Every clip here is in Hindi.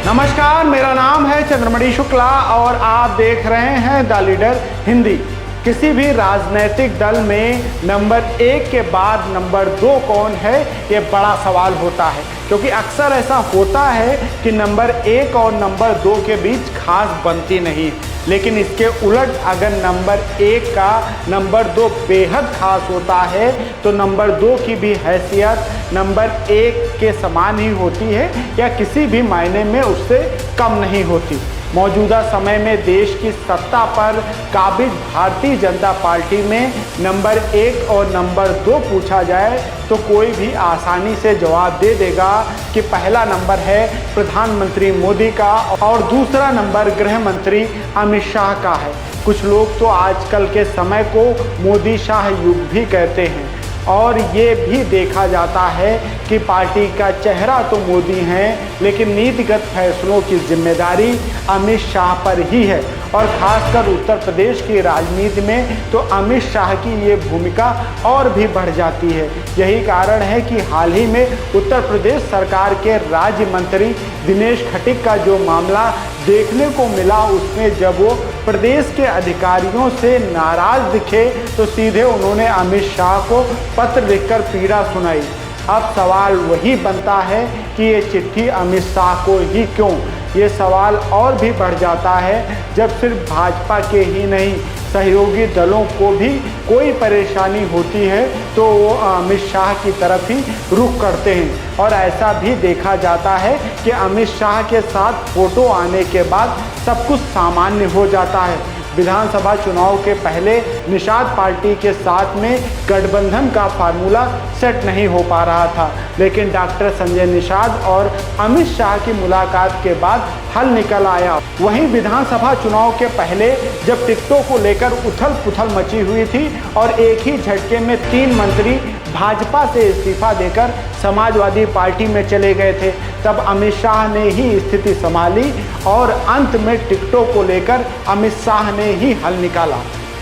नमस्कार, मेरा नाम है चंद्रमणि शुक्ला और आप देख रहे हैं द लीडर हिंदी। किसी भी राजनीतिक दल में नंबर 1 के बाद नंबर 2 कौन है, ये बड़ा सवाल होता है, क्योंकि अक्सर ऐसा होता है कि नंबर 1 और नंबर 2 के बीच खास बनती नहीं। लेकिन इसके उलट अगर नंबर 1 का नंबर 2 बेहद खास होता है तो नंबर 2 की भी हैसियत नंबर 1 के समान ही होती है या किसी भी मायने में उससे कम नहीं होती। मौजूदा समय में देश की सत्ता पर काबिज भारतीय जनता पार्टी में नंबर 1 और नंबर 2 पूछा जाए तो कोई भी आसानी से जवाब दे देगा कि पहला नंबर है प्रधानमंत्री मोदी का और दूसरा नंबर गृह मंत्री अमित शाह का है। कुछ लोग तो आजकल के समय को मोदी शाह युग भी कहते हैं और ये भी देखा जाता है कि पार्टी का चेहरा तो मोदी हैं, लेकिन नीतिगत फैसलों की जिम्मेदारी अमित शाह पर ही है। और ख़ासकर उत्तर प्रदेश की राजनीति में तो अमित शाह की ये भूमिका और भी बढ़ जाती है। यही कारण है कि हाल ही में उत्तर प्रदेश सरकार के राज्य मंत्री दिनेश खटीक का जो मामला देखने को मिला, उसमें जब वो प्रदेश के अधिकारियों से नाराज़ दिखे तो सीधे उन्होंने अमित शाह को पत्र लिखकर पीड़ा सुनाई। अब सवाल वही बनता है कि ये चिट्ठी अमित शाह को ही क्यों? ये सवाल और भी बढ़ जाता है जब सिर्फ भाजपा के ही नहीं सहयोगी दलों को भी कोई परेशानी होती है तो वो अमित शाह की तरफ ही रुख करते हैं। और ऐसा भी देखा जाता है कि अमित शाह के साथ फोटो आने के बाद सब कुछ सामान्य हो जाता है। विधानसभा चुनाव के पहले निषाद पार्टी के साथ में गठबंधन का फार्मूला सेट नहीं हो पा रहा था, लेकिन डॉक्टर संजय निषाद और अमित शाह की मुलाकात के बाद हल निकल आया। वहीं विधानसभा चुनाव के पहले जब टिकटों को लेकर उथल पुथल मची हुई थी और एक ही झटके में 3 मंत्री भाजपा से इस्तीफा देकर समाजवादी पार्टी में चले गए थे, तब अमित शाह ने ही स्थिति संभाली और अंत में टिकटों को लेकर अमित शाह ने ही हल निकाला।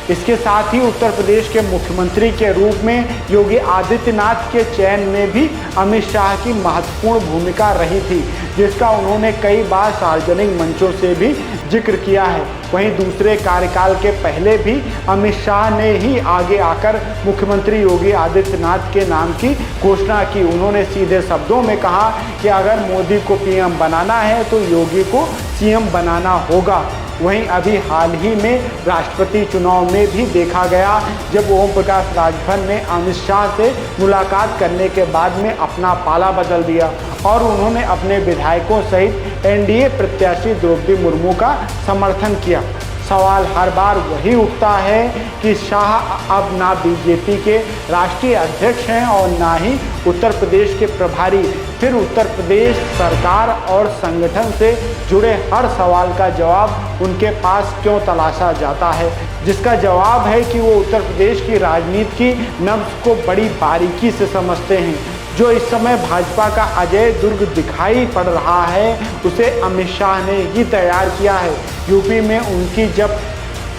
इसके साथ ही उत्तर प्रदेश के मुख्यमंत्री के रूप में योगी आदित्यनाथ के चयन में भी अमित शाह की महत्वपूर्ण भूमिका रही थी, जिसका उन्होंने कई बार सार्वजनिक मंचों से भी जिक्र किया है। वहीं दूसरे कार्यकाल के पहले भी अमित शाह ने ही आगे आकर मुख्यमंत्री योगी आदित्यनाथ के नाम की घोषणा की। उन्होंने सीधे शब्दों में कहा कि अगर मोदी को पीएम बनाना है तो योगी को सीएम बनाना होगा। वहीं अभी हाल ही में राष्ट्रपति चुनाव में भी देखा गया जब ओम प्रकाश राजभर ने अमित शाह से मुलाकात करने के बाद में अपना पाला बदल दिया और उन्होंने अपने विधायकों सहित एनडीए प्रत्याशी द्रौपदी मुर्मू का समर्थन किया। सवाल हर बार वही उठता है कि शाह अब ना बीजेपी के राष्ट्रीय अध्यक्ष हैं और ना ही उत्तर प्रदेश के प्रभारी, फिर उत्तर प्रदेश सरकार और संगठन से जुड़े हर सवाल का जवाब उनके पास क्यों तलाशा जाता है, जिसका जवाब है कि वो उत्तर प्रदेश की राजनीति की नब्ज को बड़ी बारीकी से समझते हैं। जो इस समय भाजपा का अजय दुर्ग दिखाई पड़ रहा है उसे अमित शाह ने ही तैयार किया है। यूपी में उनकी जब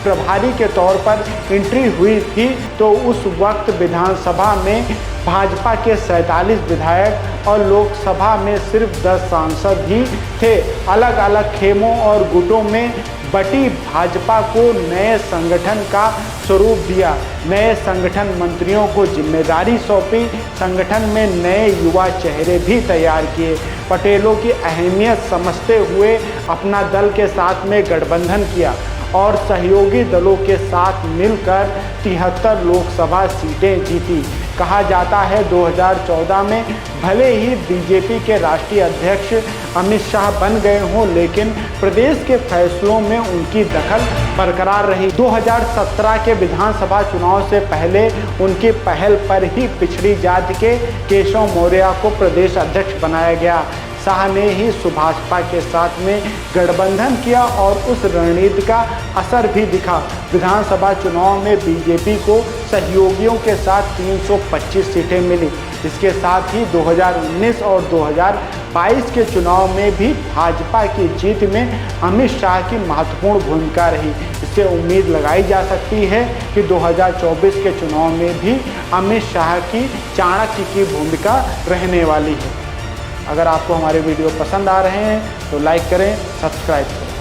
प्रभारी के तौर पर एंट्री हुई थी तो उस वक्त विधानसभा में भाजपा के 47 विधायक और लोकसभा में सिर्फ 10 सांसद ही थे। अलग अलग खेमों और गुटों में बटी भाजपा को नए संगठन का स्वरूप दिया, नए संगठन मंत्रियों को जिम्मेदारी सौंपी, संगठन में नए युवा चेहरे भी तैयार किए। पटेलों की अहमियत समझते हुए अपना दल के साथ में गठबंधन किया और सहयोगी दलों के साथ मिलकर 73 लोकसभा सीटें जीती। कहा जाता है 2014 में भले ही बीजेपी के राष्ट्रीय अध्यक्ष अमित शाह बन गए हों, लेकिन प्रदेश के फैसलों में उनकी दखल बरकरार रही। 2017 के विधानसभा चुनाव से पहले उनकी पहल पर ही पिछड़ी जाति के केशव मौर्य को प्रदेश अध्यक्ष बनाया गया। शाह ने ही सुभाषपा के साथ में गठबंधन किया और उस रणनीति का असर भी दिखा। विधानसभा चुनाव में बीजेपी को सहयोगियों के साथ 325 सीटें मिली। इसके साथ ही 2019 और 2022 के चुनाव में भी भाजपा की जीत में अमित शाह की महत्वपूर्ण भूमिका रही। इससे उम्मीद लगाई जा सकती है कि 2024 के चुनाव में भी अमित शाह की चाणक्य की भूमिका रहने वाली है। अगर आपको हमारे वीडियो पसंद आ रहे हैं तो लाइक करें, सब्सक्राइब करें।